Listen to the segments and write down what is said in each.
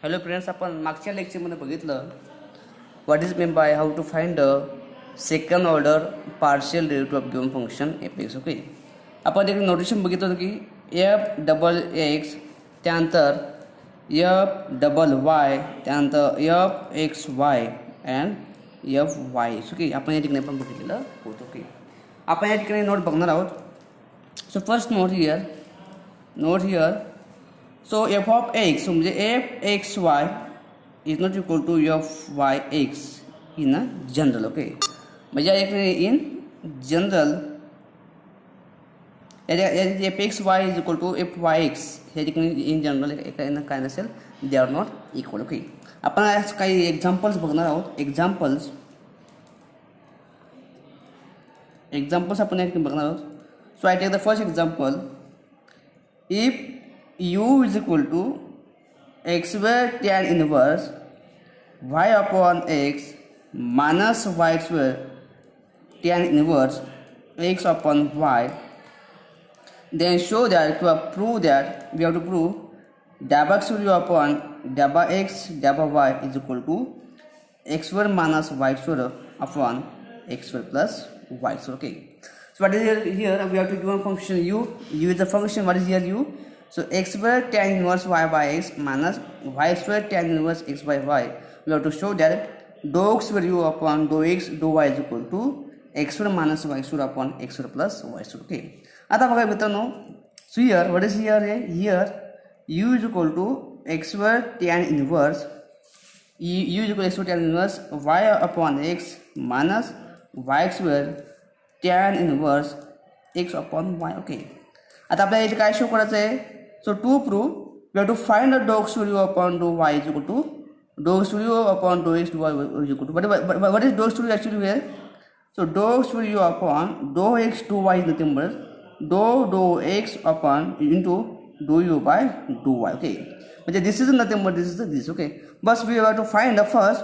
Hello friends, आपण मागच्या लेक्चरमध्ये बघितलं what is mean by how to find the second order partial derivative of given function f x. Okay, आपण एक notation बघितलं होतं की एफ डबल एक्स, त्यानंतर एफ डबल वाय, त्यानंतर f x y and f y. Okay, आपण या ठिकाणी पण बघितलेलं होतं. ओके, आपण या ठिकाणी नोट बघणार आहोत. So first note here. So f of x, म्हणजे f x y is not equal to f y x in a general. Okay, म्हणजे या ठिकाणी in general f x y is equal to f y x या ठिकाणी in general एका काय नसेल, they are not equal. Okay, आपण आज काही एक्झाम्पल्स बघणार आहोत. एक्झाम्पल्स आपण या ठिकाणी बघणार आहोत. So I take the first example. If u is equal to x square tan inverse y upon x minus y square tan inverse x upon y, then show that we have to prove dabba x square upon dabba x dabba y is equal to x square minus y square upon x square plus y square. Okay, so what is here we have to give a function u is the function. What is here u? So x square tan inverse y by x minus y square tan inverse x by y. We have to show that dou x square u upon dou x dou y is equal to x square minus y square upon x square plus y square. Okay, आता बघा मित्रांनो, so here what is here? Here u is equal to x square tan inverse u is equal to x square tan inverse y upon x minus y square tan inverse x upon y. Okay, आता आपल्याला इथे काय show करायचं आहे? So to prove, we have to find the dou square u upon dou y is equal to dou square u upon dou x dou y is equal to what is dou square u actually here? So dou square u upon dou x dou y is nothing but dou x upon into dou u by dou y. Okay, म्हणजे this is nothing but this. Okay, but we have to find the first.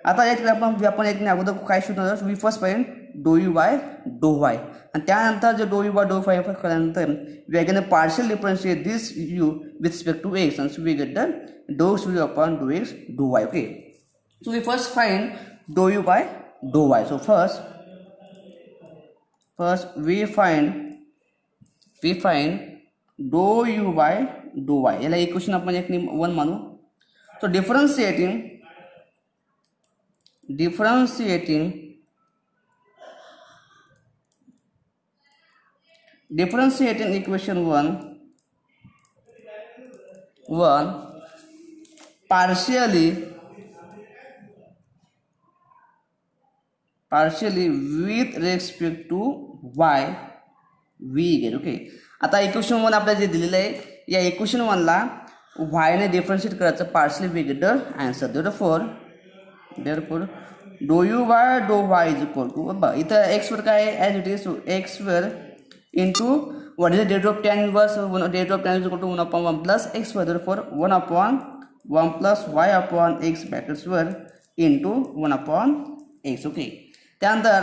आता या ठिकाणी आपण या ठिकाणी अगोदर काय शोधणार? We first find dou u by dou y, आणि त्यानंतर जे dou u by dou y केल्यानंतर we are going to partial differentiate this u with respect to x, and so we get the dou u upon dou x dou y. Okay, so we first find dou u by dou y. So first we find dou u by dou y. याला equation आपण एक 1 मानू. So differentiating equation 1 partially with respect to y we get. Okay, आता equation 1 आपल्याला जे दिलेलं आहे, या इक्वेशन 1 ला y ने डिफरन्शिएट करायचं, partially we get the answer. therefore dou u by dou y is equal to इथं x वर काय आहे? as it is. So x square into what is the derivative of tan inverse? Derivative of tan is equal to 1 upon 1 plus x square. Therefore 1 upon 1 plus y upon x bracket square into 1 upon x. Okay, त्यानंतर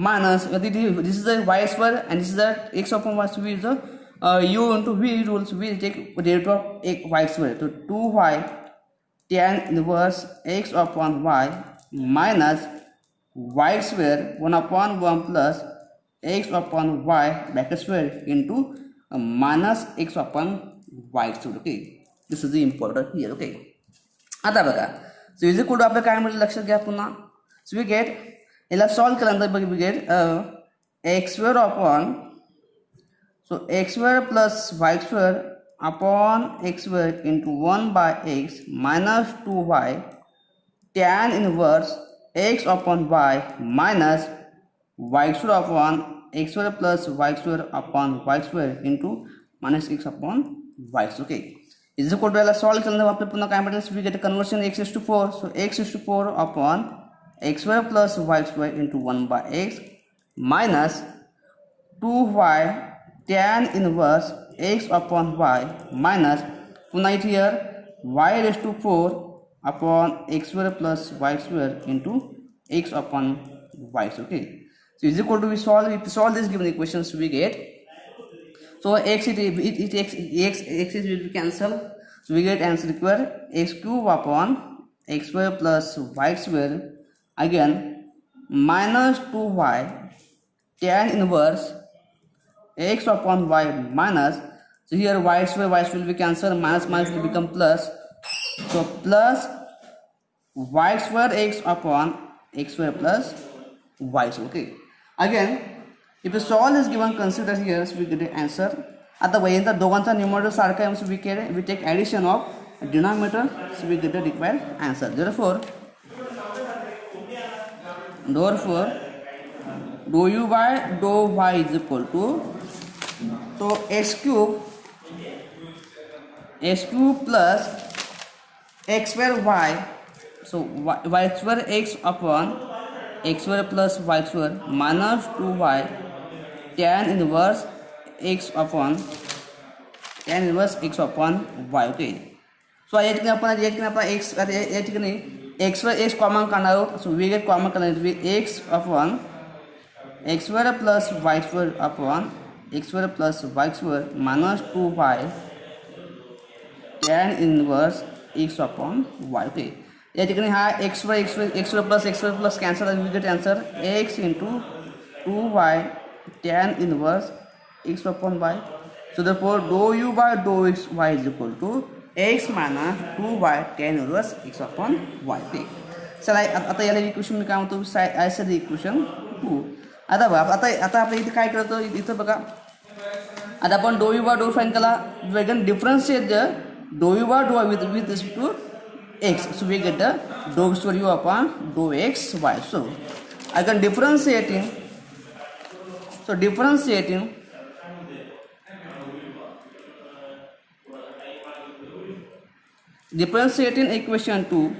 minus this is the y square and this is the x upon y square is the u into v rules. We take derivative of y square. So 2y tan inverse x upon y minus y square 1 upon 1 plus x upon y bracket square into minus x upon y square. Okay, this is the important here. Okay, आता बघा, so is equal to आपलं काय म्हटलं लक्षात घ्या पुन्हा. so we get याला solve केल्यानंतर we get x square upon x square plus y square upon x square into 1 by x minus 2y tan inverse x upon y minus y square upon x square plus y square upon y square into minus x upon y. Okay, is equal to याला solve केल्यानंतर आपल्याला पुन्हा काय मिळेल? we get conversion x is to 4. So x is to 4 upon x square plus y square into 1 by x minus 2y tan inverse x upon y minus पुन्हा इथे here y raised to 4 upon x square plus y square into x upon y. Okay, so is equal to we solve this given equations we get. So x will be cancelled. So we get answer equal x cube upon x square plus y square, again minus 2y tan inverse x upon y minus, so here y square will be cancelled, minus minus will become plus, so plus y square x upon x square plus y square. Okay, again if the solve is given, consider here, so we get the answer. आता वयंता दोघांचा numerator सारखा आहे, so we take addition of denominator, so we get the required answer. Therefore dou u by dou y is equal to, so x cube plus x square y, so y square x upon x square plus y square minus 2y tan inverse x upon y. Okay, so या ठिकाणी आपण x या ठिकाणी x square x common काढणार आहोत, so we get common करणार आहे x upon x square plus y square upon x square plus y square minus 2y tan inverse x upon y. Okay, या ठिकाणी हा x square plus cancel, and we get answer x into 2y tan inverse x upon y. So therefore dou u by dou x y is equal to x minus 2y tan inverse x upon y. Okay, चला आता याला equation मी काय म्हणतो, I said equation 2. आता बघा, आता आपण इथे काय करतो, इथं बघा आता आपण dou u by dou find केला, we can differentiate the dou u by dou y with respect to x, so we get the dou square u upon dou x y. So I can differentiating equation 2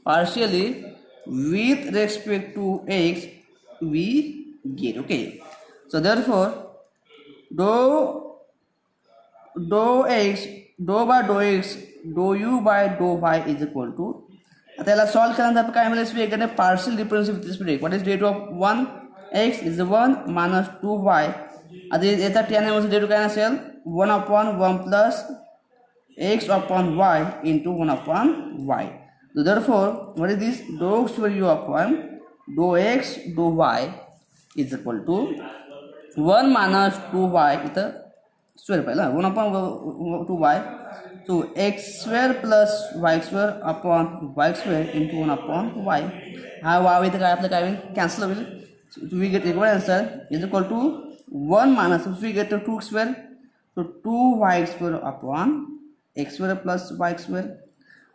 partially with respect to x, we get. Okay, so therefore dou x dou by dou x dou u by dou y is equal to, आता याला solve केल्यानंतर काय मिळेल, we get a partial difference with respect to x. What is derivative of 1 x is 1 minus 2y. आता याचा tan inverse derivative काय असेल, 1 upon 1 plus x upon y into 1 upon y. So therefore what is this, dou square u upon dou x dou y is equal to 1 minus 2y, इथं square पहिला 1 upon 2y, so x square plus y square upon y square into 1 upon y. हा y इथं काय आपलं काय होईल, cancel होईल. So we get equal answer is equal to 1 minus, so we get 2 square, so 2y square upon x square plus y square.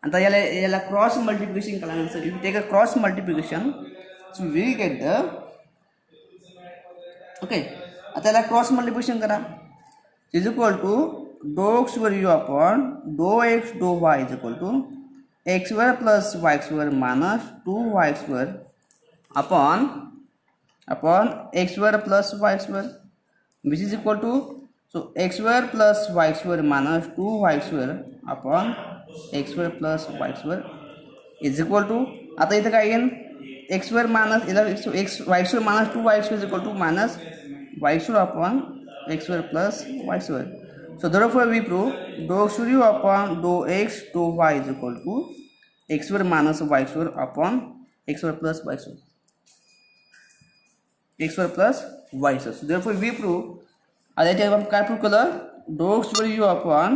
आता याला cross multiplication केल्यानंतर, if you take a cross multiplication, so we get the, okay, आता याला cross multiplication करा, is equal to dou square u upon dou x dou y is equal to x square plus y square minus 2y square upon x square plus y square, which is equal to, so x square plus y square minus 2y square upon x square plus y square is equal to, आता इथं काय येईल, x square minus y square minus 2y square is equal to minus y square upon x square plus y square. So therefore we prove dou square u upon dou x dou y is equal to x square minus y square upon x square plus y square. So therefore we prove, आता इथे आपण काय prove केलं, dou square u upon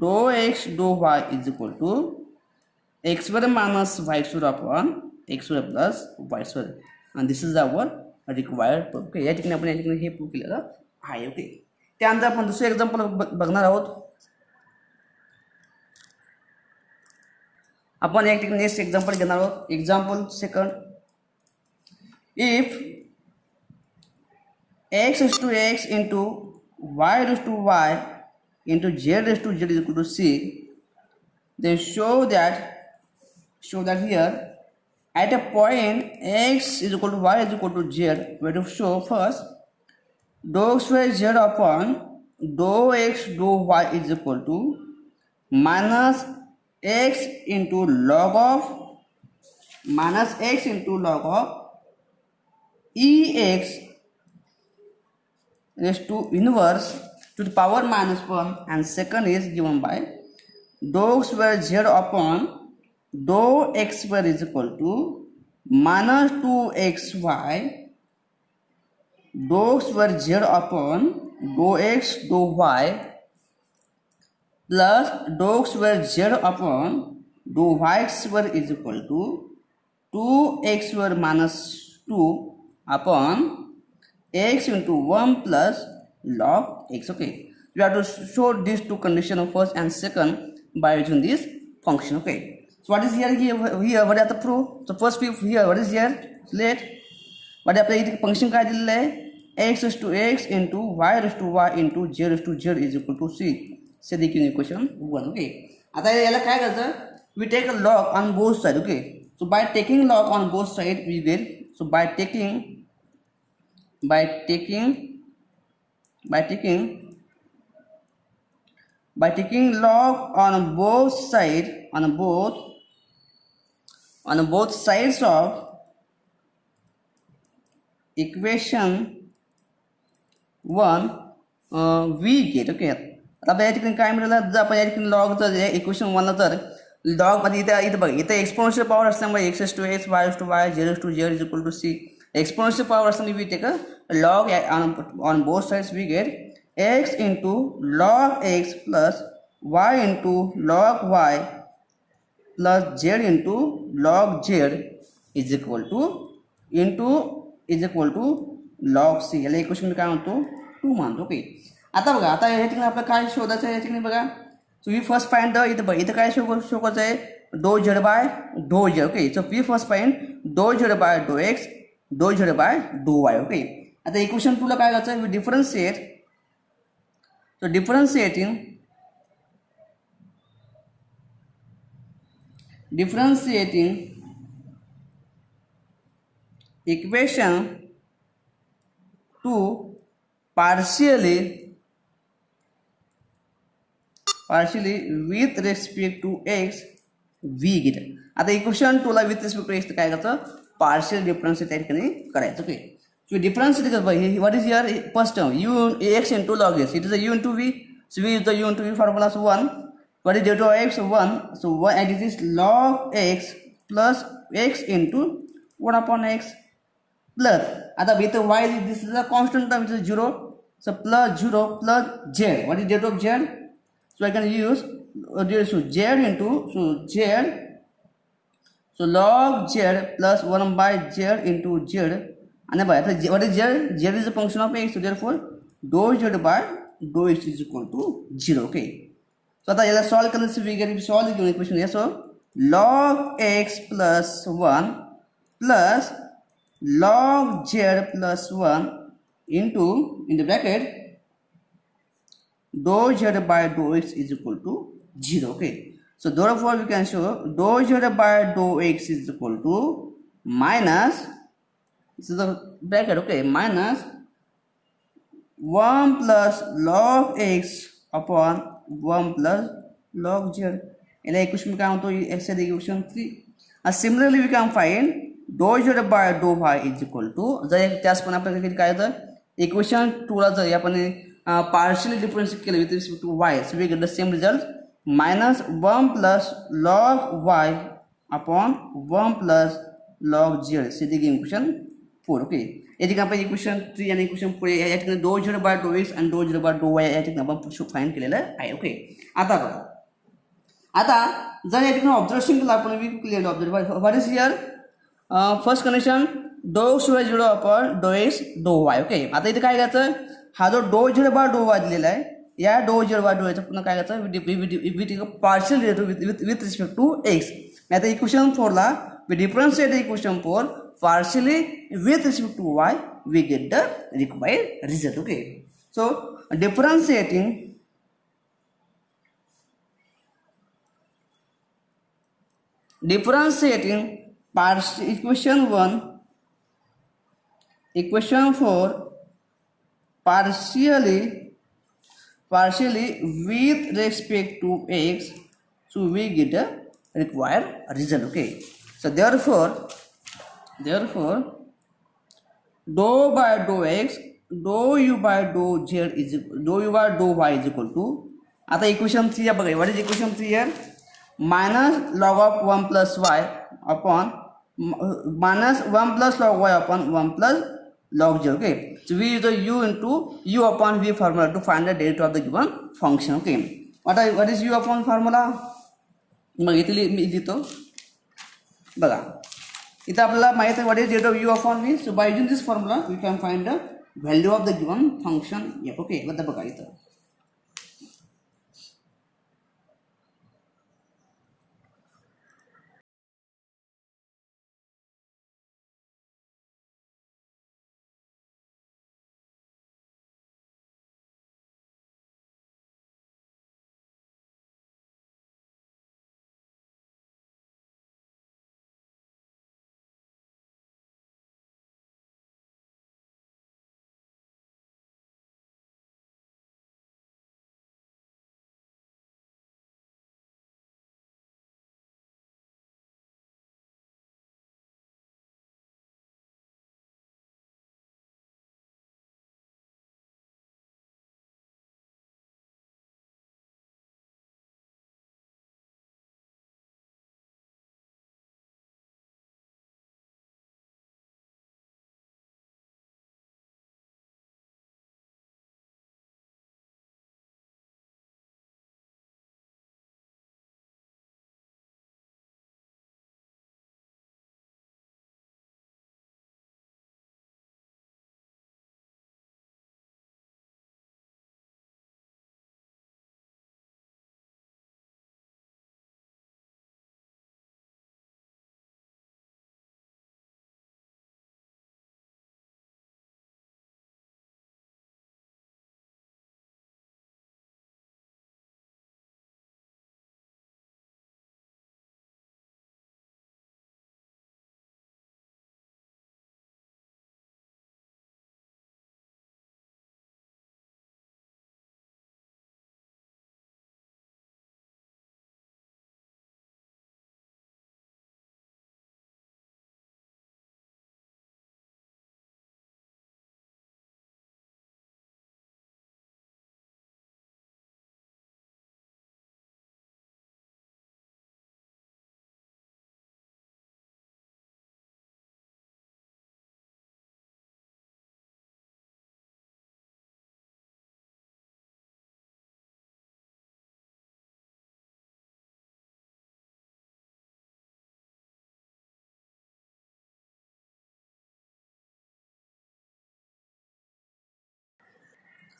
dou x dou y is equal to x square minus y square upon x square plus y square, and this is our required proof. Okay, या ठिकाणी आपण या ठिकाणी हे प्रूव्ह केलेलं आहे. Okay, त्यानंतर आपण दुसरे एक्झाम्पल बघणार आहोत. आपण या ठिकाणी नेक्स्ट एक्झाम्पल घेणार आहोत. Example second, if x raised to x into y raised to y into z raised to z is equal to c, then show that here at a point x is equal to y is equal to z, we have to show first dou square z upon dou x dou y is equal to minus x into log of ex raised to inverse to the power minus 1, and second is given by dou square z upon dou x square is equal to minus 2xy dou square z upon dou x dou y plus dou square z upon dou y square is equal to 2x square minus 2 upon x into 1 plus log x. Okay, we have to show these two conditions first and second by using this function. Okay, so what is here what is the proof? So first proof here, what is here? Let what is the function काय दिलेलं आहे? x raised to x into y raised to y into z raised to z is equal to c. से देखील equation 1. Okay, आता याला काय करायचं? We take a log on both sides. Okay, so by taking log on both sides we get, so by taking log on both sides of equation 1 we get. Okay, आता या ठिकाणी काय मिळालं? जर आपण या ठिकाणी लॉग जर इक्वेशन 1 ला जर लॉग मध्ये इथे बघा, इथे एक्सपोनेन्शियल पॉवर असल्यामुळे x raised to x, y raised to y, z raised to z is equal to c. Exponential power असल्यामुळे we take a log on both sides we get x into log x plus y into log y plus z into log z is equal to log c. याला equation काय म्हणतो? 2 मानतो. Okay, आता बघा, आता या ठिकाणी आपल्याला काय शोधायचं आहे? या ठिकाणी बघा, so we first find the, इथं बघा, इथं काय शोधायचं आहे? Dou z by dou z. Okay, so we first find dou z by dou x, dou z by dou y. Okay, आता इक्वेशन 2 ला काय करायचं? We differentiate, so differentiating equation 2 partially with respect to x we get. आता equation 2 ला with respect to x काय करायचं? Partial differentiate त्या ठिकाणी करायचं. Okay, so differentiate what is your first term? U x into log x, it is a u into v, so we use the u into v formula. So 1, what is derivative of x? 1, so 1, and it is log x plus x into 1 upon x plus, आता with y this is a constant term, which is 0, so plus 0 plus z. What is derivative of z? So I can use z into so log z plus 1 by z into z. And what is z? Z is a function of x, so therefore dou z by dou x is equal to 0. Okay, so आता याला solve करण्यासाठी we get solve the equation here. So log x plus 1 plus log z plus 1 into, in the bracket, dou z by dou x is equal to 0. Okay, so therefore we can show dou z by dou x is equal to minus, this is the bracket, okay, minus 1 plus log x upon 1 plus log z. याला equation काय म्हणतो? x आहे equation 3. Similarly we can find dou z by dou y is equal to, जर त्याचप्रमाणे आपल्याला काय येतं? Equation 2 ला जर आपण partially differentiate केलं with respect to y, so we get the same result, minus 1 plus log y upon 1 plus log z. से देखिए इक्वेशन 4. ओके, या ठिकाणी आपण इक्वेशन 3 आणि इक्वेशन 4 या ठिकाणी dou z by dou x आणि dou z by dou y या ठिकाणी आपण फाइंड केलेलं आहे. ओके, आता बघा, आता जर या ठिकाणी ऑब्झर्वेशन केलं आपण, we clearly observe what is here first condition dou square 0 upon dou x dou y. Okay, आता इथे काय करायचं? हा जो dou z by dou y दिलेला आहे, या dou z by dou y चा पुन्हा काय करायचं? We take a partial derivative with respect to x. आता इक्वेशन 4 ला we differentiate the equation 4 partially with respect to y, we get the required result. Okay, so differentiating equation 1, equation 4 partially with respect to x, so we get a required result. Okay, so therefore dou by dou x dou u by dou z is dou u by dou y is equal to, आता equation 3 आहे बघा. What is equation 3 here? Minus log of 1 plus y upon minus 1 plus log y upon 1 plus log z. Okay, so we use the u into u upon v formula to find the derivative of the given function. Okay, what is u upon formula? मग इथे मी लिहितो बघा. इथं आपल्याला माहित आहे what is derivative of u upon v. So by using this formula we can find the value of the given function. Yep. Okay, बघा इथं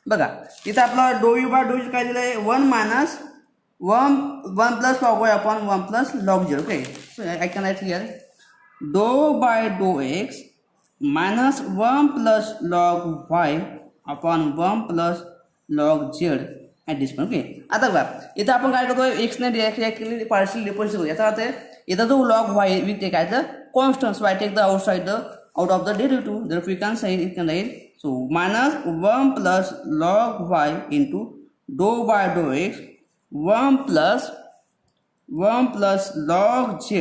बघा. इथं आपला डो यू बाय डो काय दिलं आहे? 1 minus 1 plus log y upon 1 plus log z. Okay, so I can write here dou by dou x minus 1 plus log y upon 1 plus log z at this point. Okay, आता बघा इथं आपण काय करतो, एक्सने रिॲक्ट केली partial difference करू. याचा अर्थ इथं जो लॉग वाय वी टेक आहे the constant, so I take the outside the out of the derivative. Therefore we can say it can write so minus 1 plus log y into dou by dou x 1 plus log z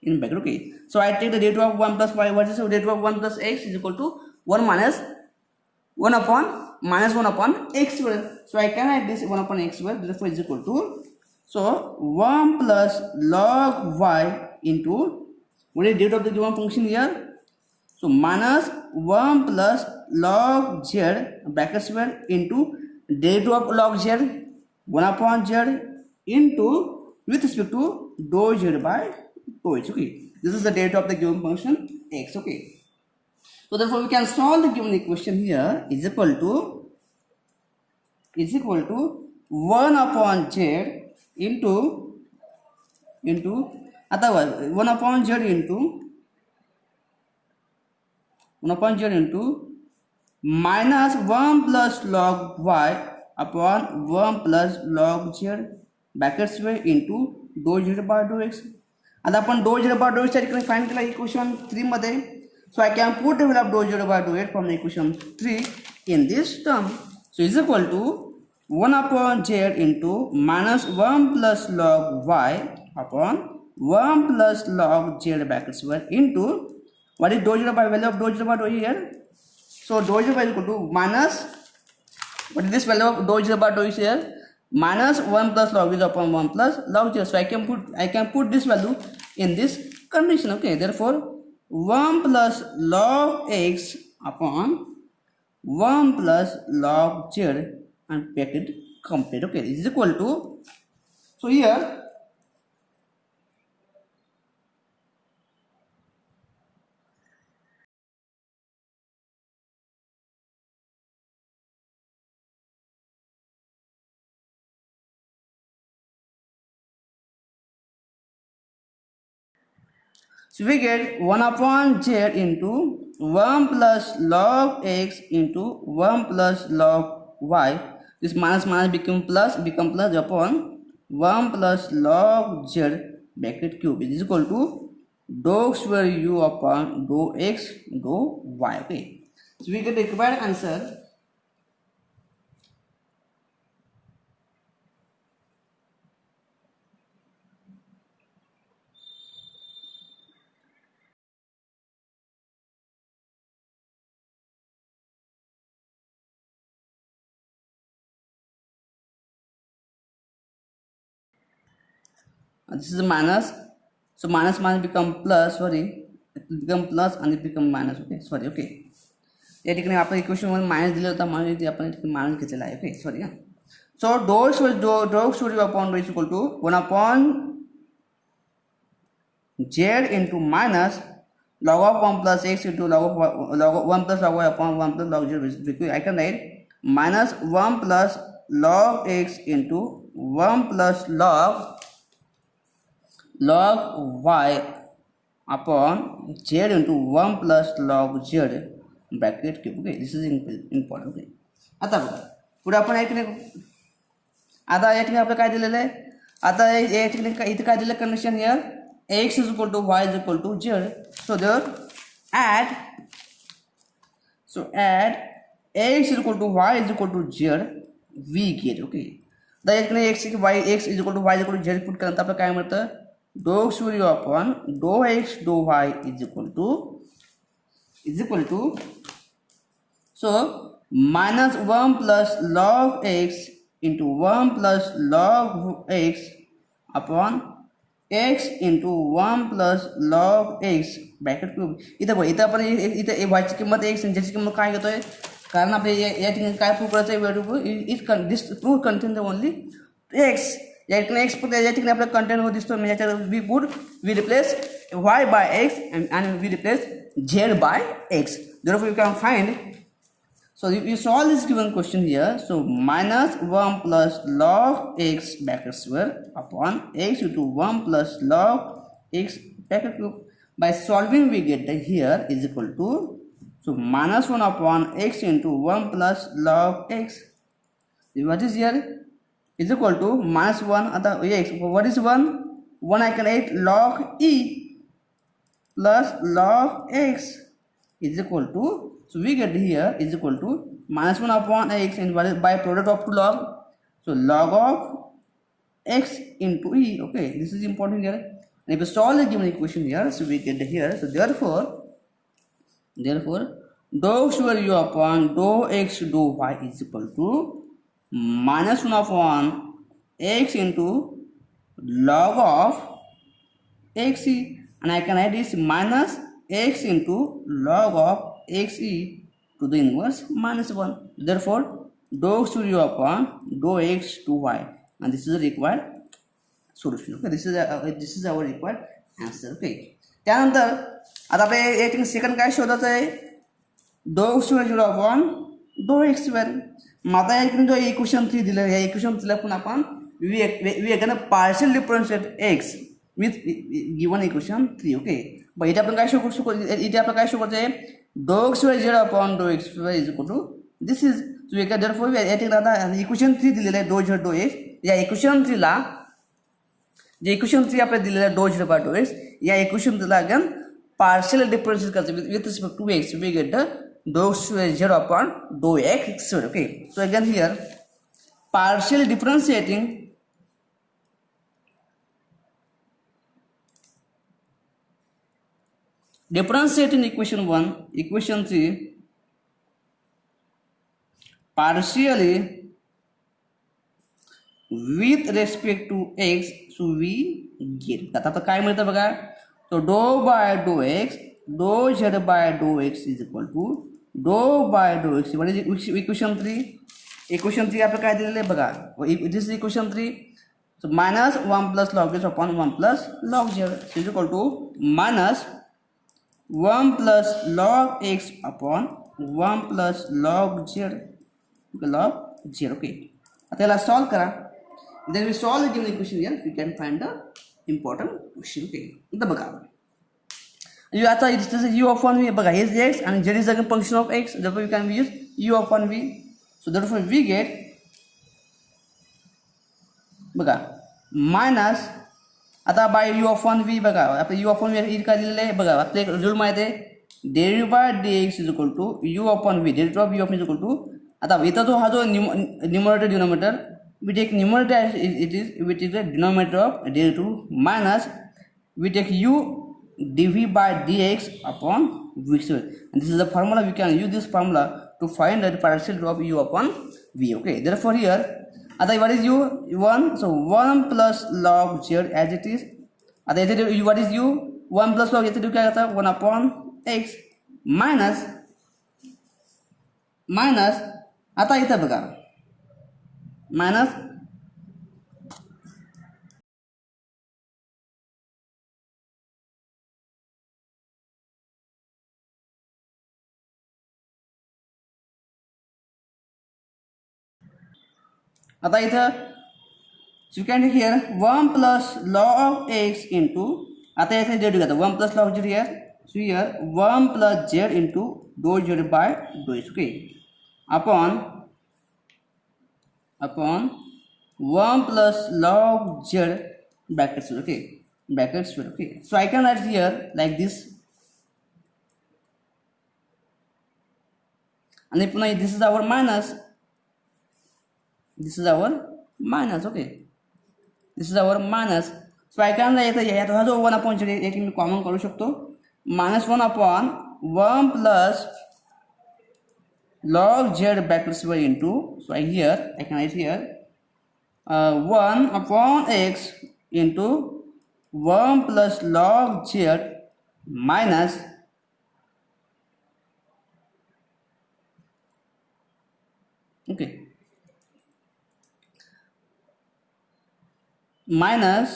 in bracket. Okay, so I take the derivative of 1 plus y. What is the derivative of 1 plus x is equal to 1 minus 1 upon x square. So I can write this 1 upon x square. Therefore is equal to so 1 plus log y into what is the derivative of the given function here? So minus 1 plus log z bracket square into derivative of log z 1 upon z into with respect to dou z by dou x. Okay, this is the derivative of the given function x. Okay, so therefore we can solve the given equation here is equal to 1 upon z into आता 1 upon z into 1 upon z into minus 1 plus log y upon 1 plus log z bracket square into dou z by dou x. आता आपण dou z by dou x च्या ठिकाणी find केला equation 3 मध्ये. So I can put the value of dou z by dou x from the equation 3 in this term. So is equal to 1 upon z into minus 1 plus log y upon 1 plus log z bracket square into what is dou z by value of dou z by dou here? So dou z bar is equal to minus, what is this value of dou z bar? Dou is here minus 1 plus log z upon 1 plus log z. So I can put this value in this condition. Okay, therefore 1 plus log x upon 1 plus log z and bracket complete. Okay, this is equal to, so here so we get 1 upon z into 1 plus log x into 1 plus log y. This minus minus become plus upon 1 plus log z bracket cube is equal to dou square u upon dou x dou y. Okay, so we get the required answer. This is minus, so minus minus become plus, sorry, it will become plus and it become minus. Okay, sorry. Okay, या ठिकाणी आपण equation मध्ये minus दिलं होतं म्हणून ते आपण minus घेतलेला आहे. Okay, sorry. So dou square upon dou is equal to 1 अपॉन z into minus log of 1 plus x into log of 1 plus log y upon 1 plus log z. I can write minus 1 plus log x into 1 plus log y upon z into 1 plus log z bracket cube. Okay, this is important. Okay, आता बघा पुढे आपण आता या ठिकाणी आपलं काय दिलेलं आहे. आता या ठिकाणी इथे काय दिलं condition here x is equal to y is equal to z. So there add x is equal to y is equal to z we get. Okay, तर या ठिकाणी x is equal to y is equal to z put केल्यानंतर आपल्याला काय मिळतं dou square upon dou x dou y is equal to so minus 1 plus log x into 1 plus log x upon x into 1 plus log x bracket cube. इथं आपण इथं y ची किंमत x आणि z ची किंमत काय घेतोय कारण आपल्या या ठिकाणी काय प्रूव्ह करायचं आहे variable this prove contain the only x. या ठिकाणी x फक्त या ठिकाणी आपला कंटेंट हो दिसतो म्हणजे याच्यावर we replace y by x and we replace z by x. Therefore you can find, so if you solve this given question here, so minus 1 plus log x bracket square upon x into 1 plus log x bracket cube. By solving we get the here is equal to, so minus 1 upon x into 1 plus log x. What is here is equal to minus 1 at the x. What is 1? 1 I can write log e plus log x is equal to, so we get here is equal to minus 1 upon x and by product of 2 log, so log of x into e. Okay, this is important here. And if you solve the given equation here, so we get here, so therefore dou square u upon dou x dou y is equal to minus 1 upon x into log of xe, and I can write this minus x into log of xe to the inverse minus 1. Therefore dou square u upon dou x dou y, and this is the required solution. Okay, this is our required answer. Okay, त्यानंतर आता आपल्या या ठिकाणी second काय शोधायचं आहे dou square u upon dou x square. मग आता या ठिकाणी जो इक्वेशन 3 दिलं या इक्वेशन 3 ला पण आपण we are gonna partial differentiate x with given equation 3. Okay, but इथे आपण काय शो करायचं आहे dou square z upon dou x square is equal to this is, so we can therefore we are आता equation 3 दिलेलं आहे dou z dou x. या equation 3 ला जे equation 3 आपल्याला दिलेलं आहे dou z by dou x, या इक्वेशन 3 ला again partial differentiate करायचं with respect to x, we get the dou square z upon dou x square. Okay, so again here partial differentiating equation 1, equation 3 partially with respect to x, so we get आता काय मिळतं बघा, so dou by dou x, dou z by dou x is equal to dou by dou x. What is equation 3? Equation 3 आपलं काय दिलेलं आहे बघा, this is equation 3. So minus 1 plus log x upon 1 plus log z is equal to minus 1 plus log x upon 1 plus log z, log z. Okay, आता याला solve करा. Then we solve the given equation here, we can find the important question. Okay, इथं बघा, आता this is u upon v बघा, हे x and z is again function of x, therefore we can use u upon v. So therefore we get बघा minus, आता bye u upon v बघा, आपलं u upon v काय दिलेलं आहे बघा, आपलं एक रूल माहिती आहे, derivative by dx is equal to u upon v, derivative of u upon is equal to, आता इथं जो हा जो numerator denominator, we take numerator as it is, which is the denominator of derivative, minus we take u dv by dx upon v square, and this is the formula. We can use this formula to find the partial derivative of u upon v. Okay, therefore here what is u? 1, so 1 plus log z as it is. What is u? 1 plus log z क्या आता है 1 upon x minus आता इथं बघा minus, आता इथं you can take here 1 plus log x into, आता इथे z घेतो 1 plus log z here, so here 1 plus z into dou z by dou x. Okay, upon 1 plus log z brackets. Okay, brackets. Okay, so I can write here like this, and if this is our minus, this is our minus. Okay, this is our minus, so I can write यात हा जो 1 upon z एक मी common करू शकतो, minus 1 upon 1 plus log z brackets by into, so here I can write here 1 upon x into 1 plus log z minus minus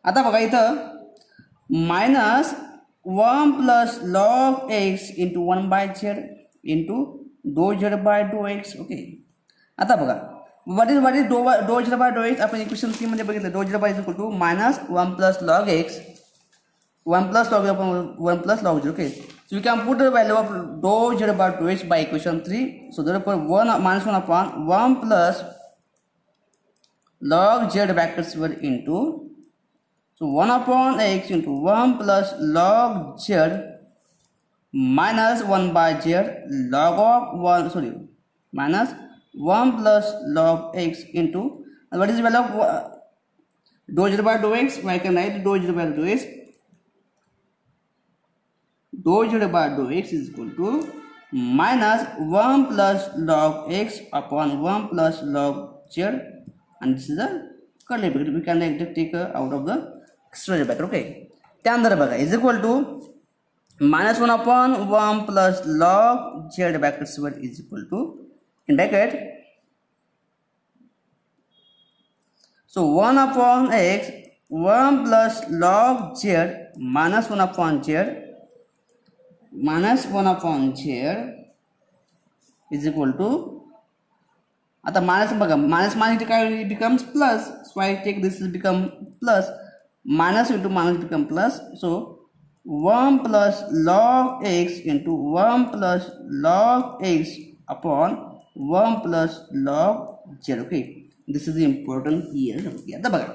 आता बघा इथं minus 1 plus log x into 1 by z into dou z by dou x. Okay, आता बघा what is dou z by dou x, आपण equation 3 मध्ये बघितलं, dou z by is equal to minus 1 plus log x, 1 plus log upon 1 plus log z. Okay, so we can put the value of dou z by dou x by equation 3. So therefore 1 minus 1 upon 1 plus log z brackets were into, so 1 upon x into 1 plus log z minus 1 by z log of 1, minus 1 plus log x into, and what is the value of dou z by dou x? I can write dou z by dou x. Dou z by dou x is equal to minus 1 plus log x upon 1 plus log z, and this is the curly bracket. We can take out of the square bracket. Okay, त्यानंतर बघा is equal to minus 1 upon 1 plus log z brackets is equal to in bracket, so 1 upon x 1 plus log z minus 1 upon z minus 1 upon z is equal to, आता minus बघा, minus minus काय becomes plus, so I take this is become plus, minus into minus become plus, so 1 plus log x into 1 plus log x upon 1 plus log z. okay, this is important here. आता बघा,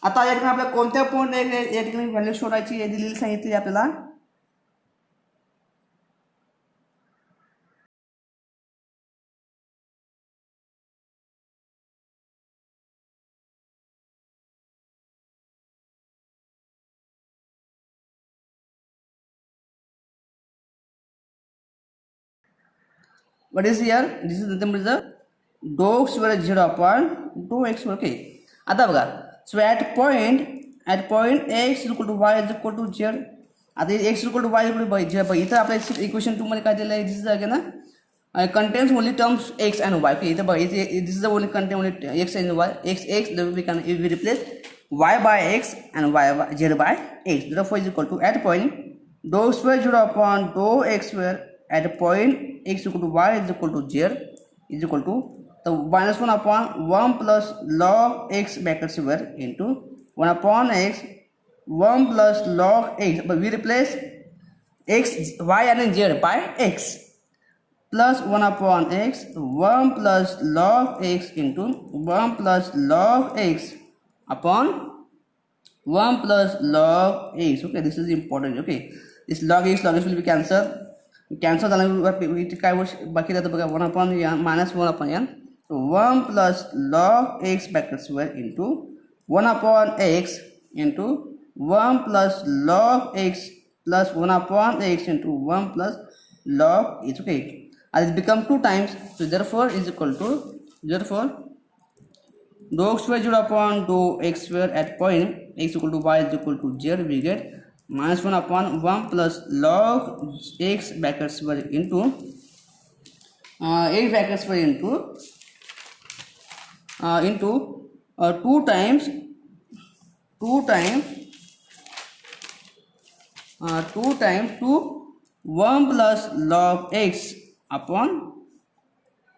आता या ठिकाणी आपल्याला कोणत्या point या ठिकाणी value शोधायची आहे दिलेली सांगितली आपल्याला. What is here? This is nothing but the dou square 0 upon dou x. okay, आता बघा, so at point x is equal to y is equal to z. आता x is equal to y is equal to z. इथं आपल्या equation 2 मध्ये काय दिलं आहे, this is again contains only terms x and y. okay, इथं बघा, this is the only contain only x and y. x we can we replace y by x and y by z by x. Therefore is equal to at point dou square 0 upon dou x square at point x equal to y is equal to z is equal to the minus 1 upon 1 plus log x bracket square into 1 upon x 1 plus log x, but we replace x, y and z by x plus 1 upon x 1 plus log x into 1 plus log x upon 1 plus log x. okay, this is important. okay, this log x will be cancelled. Cancel झाल्यामुळे इथे काय बाकी राहतं बघा, 1 upon n minus 1 upon n, so 1 plus log x bracket square into 1 upon x into 1 plus log x plus 1 upon x into 1 plus log x. okay, and it become 2 times, so therefore is equal to, therefore dou square 0 upon dou x square at point x equal to y is equal to z, we get minus 1 upon 1 plus log x bracket square into x bracket square into 2 times 2 to 1 plus log x upon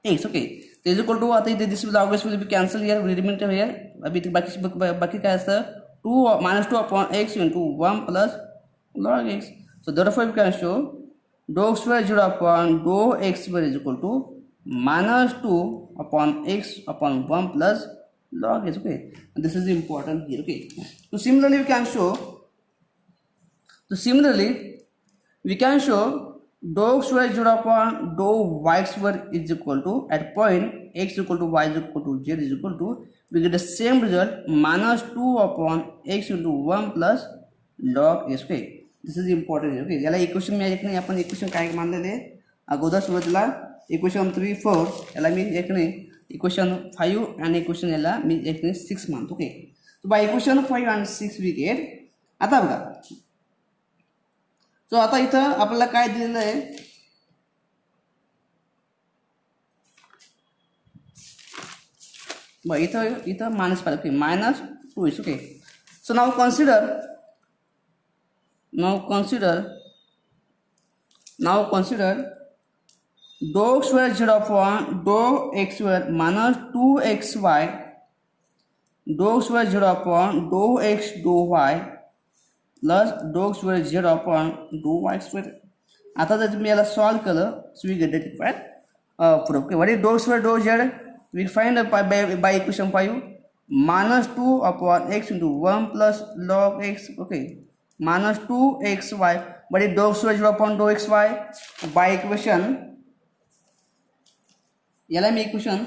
x. okay, is equal to, आता this log x will be cancelled here, will remain here. अभी बाकी काय असतं, 2 minus 2 upon x into 1 plus log x. so therefore we can show dou square 0 upon dou x square is equal to minus 2 upon x upon 1 plus log x. okay, this is important here. okay, so similarly we can show dou square 0 upon dou y square is equal to at point x equal to y is equal to z is equal to, we get the same result, minus 2 upon x into 1 plus log x. okay, this is important. okay, याला equation मी एक नाही, आपण equation काय मानलेले अगोदर सुरुवातीला equation 3 4, याला मी एक नाही इक्वेशन 5 आणि इक्वेशन याला मी एक नाही 6 मानतो. Okay, so by equation 5 and 6 we get, आता बघा, सो आता इथं आपल्याला काय दिलेलं आहे, बघ इथं minus 5, okay, minus 2 is okay. So now consider dou square 0 upon dou x square minus 2xy, dou square 0 upon dou x dou y plus dou square 0 upon dou y square. आता जर तुम्ही याला सॉल्व केलं, so we get the different proof. Okay, what is dou square dou z? We find by equation 5, minus 2 upon x into 1 plus log x. okay, minus 2xy, but it dou square 0 upon dou xy by equation, याला मी equation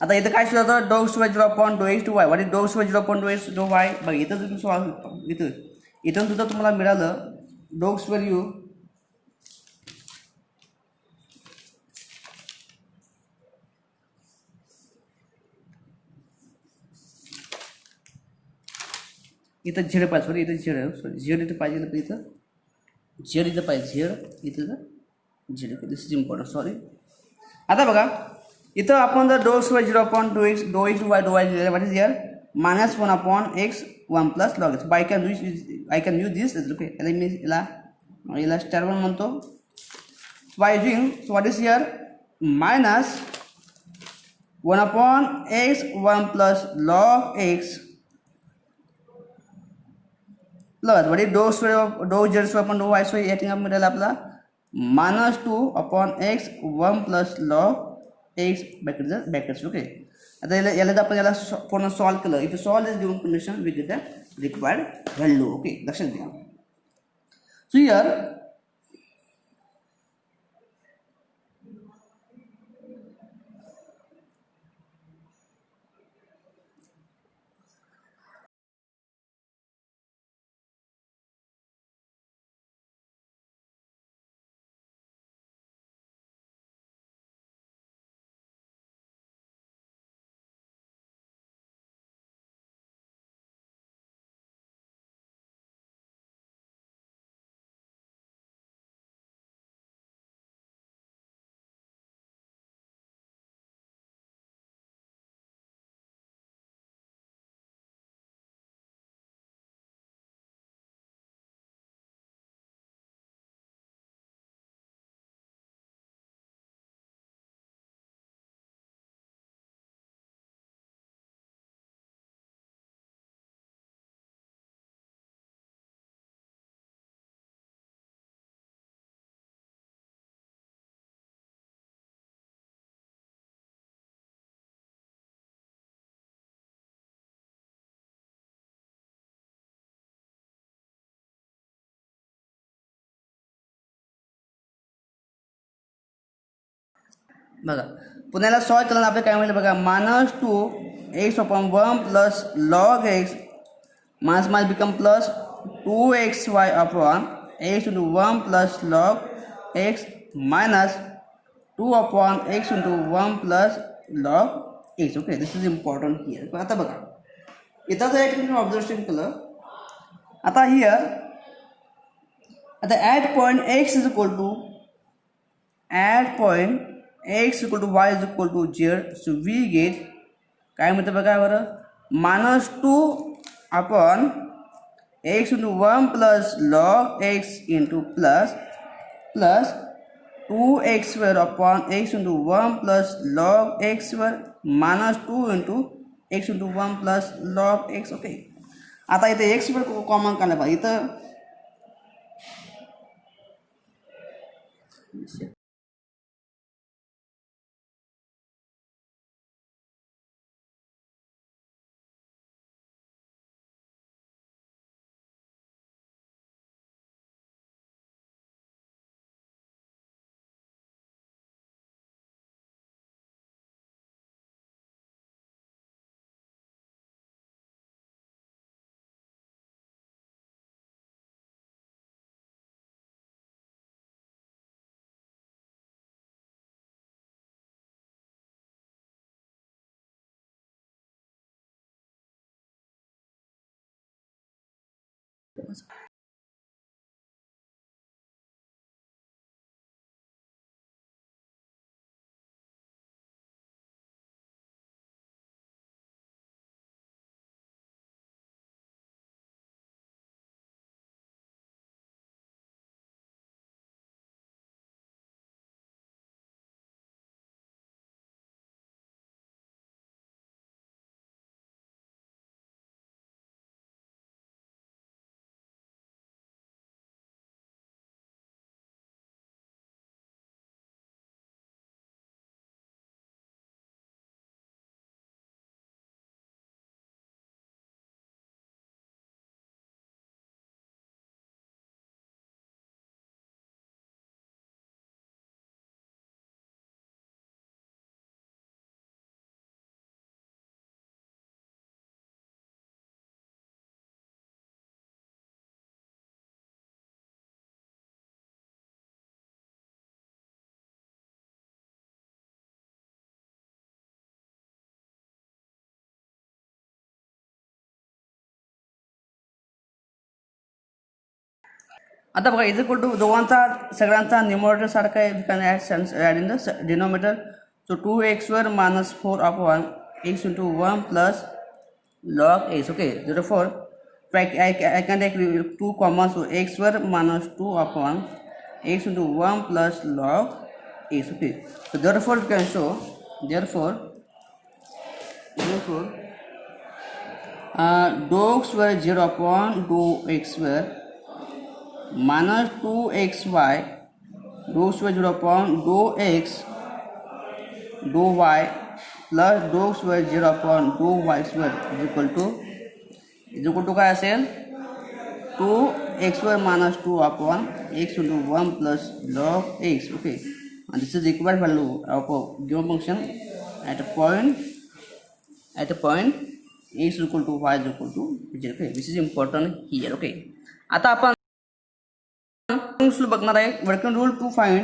आता इथं काय शोधायचं, dog square 0.2x/y. What is dog square 0.2x/y? बघ इथं तुम्ही solve इथून सुद्धा तुम्हाला मिळालं डॉग स्क्वेअर यू इथं झेड पाहिजे, सॉरी इथं झेड आहे, सॉरी झेड इथं पाहिजे, इथं झेड इथं पाहिजे, झेड इथं Z, this is important, sorry. आता बघा इथं आपण जर डॉग स्क्वेअर 0.2x y दिलेलं, what is here -1/x 1 + log x. I can use this, okay. याला मी याला स्टार 1 म्हणतो. By using, so what is here -1/x 1 + log x plus what is dog square dog Z square upon dog Y square. या ठिकाणी मिळालं आपला -2/x 1 + log x brackets, okay. आता याला जर आपण याला पूर्ण सॉल्व केलं, इथे solve this given condition with the required value, okay. लक्षात घ्या. सो हिअर बघा पुण्याला सॉल्व केलं आपल्याला काय मिळेल बघा, -2x/1 + log x mass become +2xy upon x × 1 + log x minus 2/x × 1 + log x, okay. This is important here. आता बघा इथं जर एक तुम्ही ऑब्झर्वेशन केलं, आता हिअर आता at point x is equal to x = y = z. So we get काय म्हणतं बघा बरं, -2/x × 1 + log x plus 2x² upon x × 1 + log x² -2 × x × 1 + log x, okay. आता इथे x कॉमन काढलं पाहिजे इथं आता बघा इज इक्वल टू दोघांचा सगळ्यांचा न्युमरेटर सारखा आहे, we can add in the denominator. So 2x² minus 4 upon x into 1 plus log x. Okay, therefore I can take 2 common, so x² minus 2 upon x into 1 plus log x. Okay, so therefore we can show, therefore dou square 0 upon dou x square minus 2xy dou square 0 upon dou x dou y plus dou square 0 upon dou y square is equal to काय असेल 2x square minus 2 upon x into 1 plus log x. Okay, and this is the equivalent value of a given function at a point x is equal to y is equal to 0. Okay, this is important here. Okay, आता आपण बघणार आहे working rule to find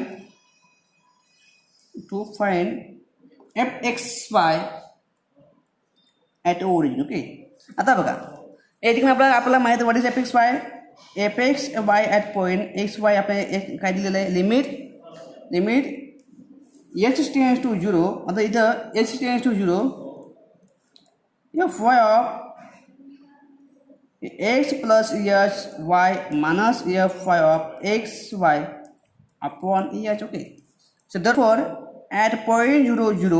fxy at origin. ओके, आता बघा या ठिकाणी आपल्याला माहिती what is fxy at point xy आपल्याला काय दिलेलं आहे लिमिट h टेंड्स टू 0. आता इथं h tends to 0 fy of x plus hy minus fy of xy upon h. Okay, so therefore at point 0 0,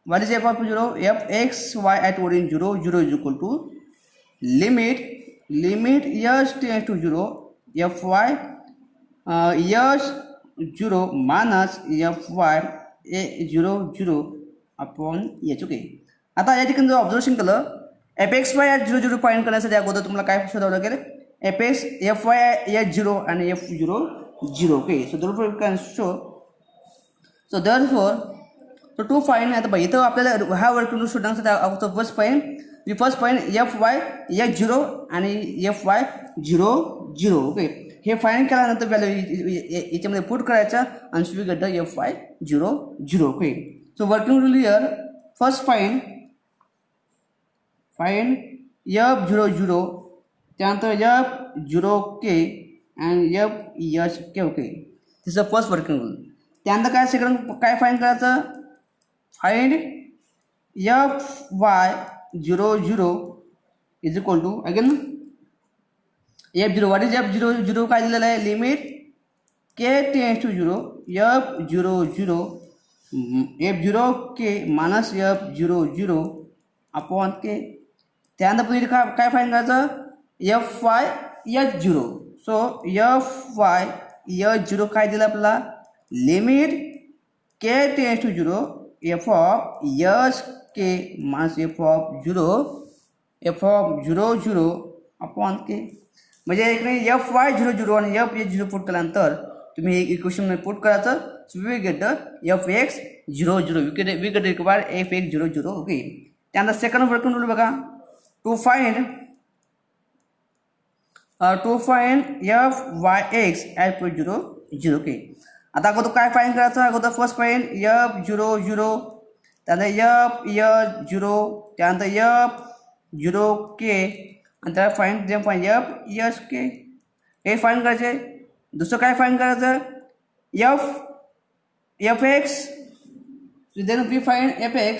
what is f of 0? fxy at origin 0 0 is equal to limit h tends to 0 fy h 0 minus fy 0 0 upon h. Okay, आता या ठिकाणी जो observation केलं fxy at 0 0 find करण्यासाठी अगोदर तुम्हाला काय शोधावं लागेल fy at 0 आणि f0 0. Okay, so therefore we can show, so therefore so to find आता इथं आपल्याला हा वर्क करून शोधण्यासाठी अगोदर फर्स्ट फाइंड fy h0 आणि fy 0 0. ओके, हे फाइंड केल्यानंतर व्हॅल्यू याच्यामध्ये पुट करायचा आणि we get the fy 0 0. Okay, so working rule here first find f0 0, त्यानंतर f0k and fhk. Okay, this is first working rule. त्यानंतर काय सेकंड काय फाइंड करायचं find fy 0 0 is equal to again f0. What is f0 0 काय दिलेलं आहे limit k tends to 0 f0 0 f0k minus f0 0 upon k. त्यानंतर पुढे काय फाइंड करायचं fy h0. सो fy h0 काय दिलं आपल्याला limit k tends to 0 f of hk minus f of 0 0 upon k. म्हणजे इकडे fy 0 0 आणि f0 पुट केल्यानंतर तुम्ही हे इक्वेशन पुट करायचं. So we get fx 0 0, we get require fx 0 0. ओके, त्यानंतर सेकंड वर्किंग रूल बघा to find fyx at point 0 0. Okay, आता अगोदर काय फाइंड करायचं अगोदर फर्स्ट फाइंड f0 0, त्यानंतर f0, त्यानंतर f0k आणि त्याला फाइंड fhk. हे फाइंड करायचे. दुसरं काय फाइंड करायचं fx. Then we find fx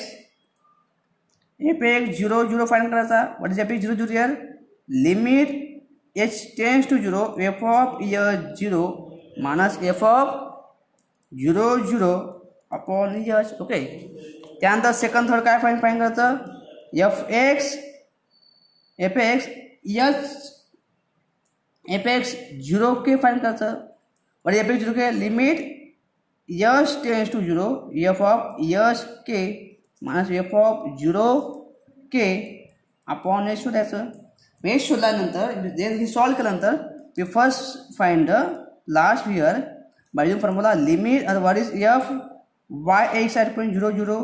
0 0 find करायचा. What is fx 0 0 here limit h tends to 0 f of h0 minus f of 0 0 upon h. Okay, त्यानंतर सेकंड थर्ड काय फाइंड करायचं fx 0k फाइंड करायचं. What is fx 0k limit h tends to 0 f of hk minus f of 0k upon h शोधायचं. मेश शोधल्यानंतर then हे solve केल्यानंतर we first find the last here by using formula limit what is fy at point 0 0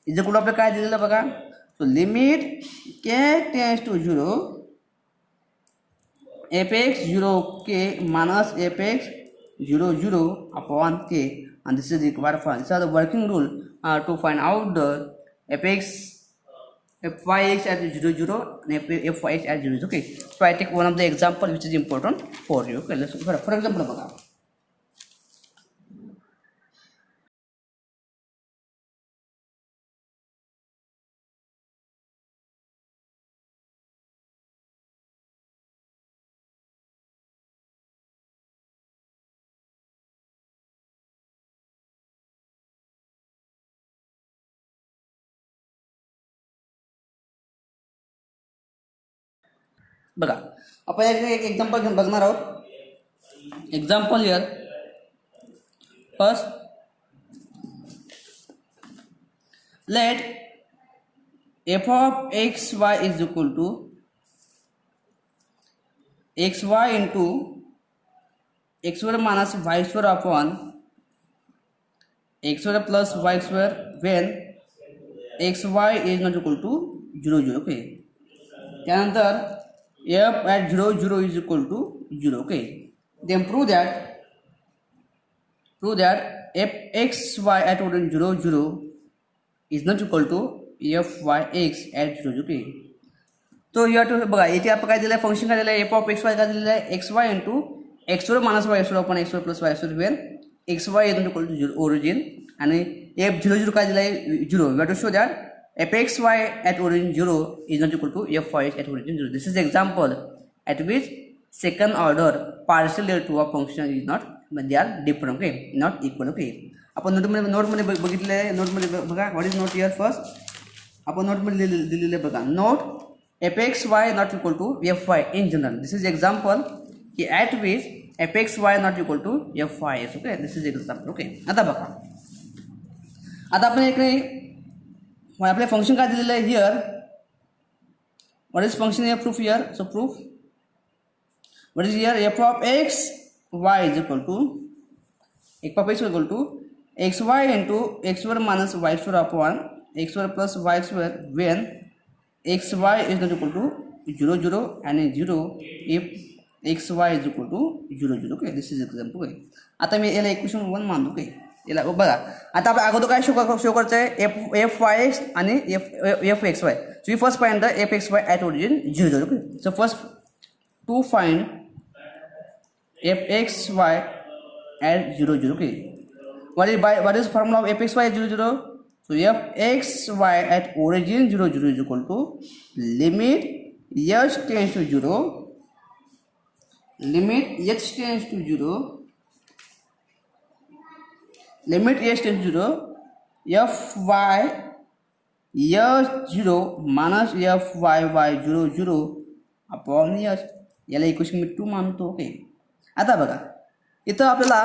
is equal to आपल्याला काय दिलेलं बघा. So limit k tends to 0 fx 0k minus fx 0 0 upon k, and this is required for. These are the working rule to find out the fx fyx at 0 0 and fyx at 0 0. Okay, so I take one of the example which is important for you. Okay, let's for example बघा. बघा आपण एक example घेऊन बघणार आहोत. Example here first let f of xy is equal to xy into x square minus y square upon x square plus y square when xy is not equal to 0 0. Okay, त्यानंतर f at 0 0 is equal to 0. Okay, then prove that f xy at 0 0 is not equal to fyx at 0 0. Okay, तो या to बघा इथे आपण काय दिलं आहे, function काय दिलं आहे, एफ ऑफ एक्स वाय काय दिलेलं आहे, x y into x square minus y square upon x square plus y square when x y is not equal to 0 origin आणि एफ 0 0 काय दिलं आहे 0. We have to show that f x y at origin 0 is not equal to f y at origin 0. This is example at which second order partial derivative of function is not they are different. Okay, not equal. Okay, आपण नोटमध्ये बघितले आहे. नोटमध्ये बघा what is note here. First आपण नोटमध्ये दिलेले बघा note fxy not equal to fy in general. This is example at which fxy not equal to fy is. Okay, this is example. Okay, आता बघा आता आपण इकडे आपले फंक्शन काय दिलेलं आहे here. What is function here, proof here. So proof what is here f of x y is equal to f of x equal to xy into x square minus y square upon x square plus y square when xy is not equal to 0 0 and 0 if xy is equal to 0 0. Okay, this is example. Okay, आता मी याला equation 1 मानतो. Okay, याला बघा आता आपण अगोदर काय show करायचं आहे एफ वाय एक्स आणि f x y. So we first find the f x y at origin 0 0. Okay, so first to find f x y at 0 0. Okay, what is formula of f x y 0 0? So f x y at origin 0 0 is equal to limit h tends to 0, limit h tends to 0, limit h tends to 0, f y h 0 minus f y y 0 0 upon h. याला equation मी 2 मानतो. Okay, आता बघा इथं आपल्याला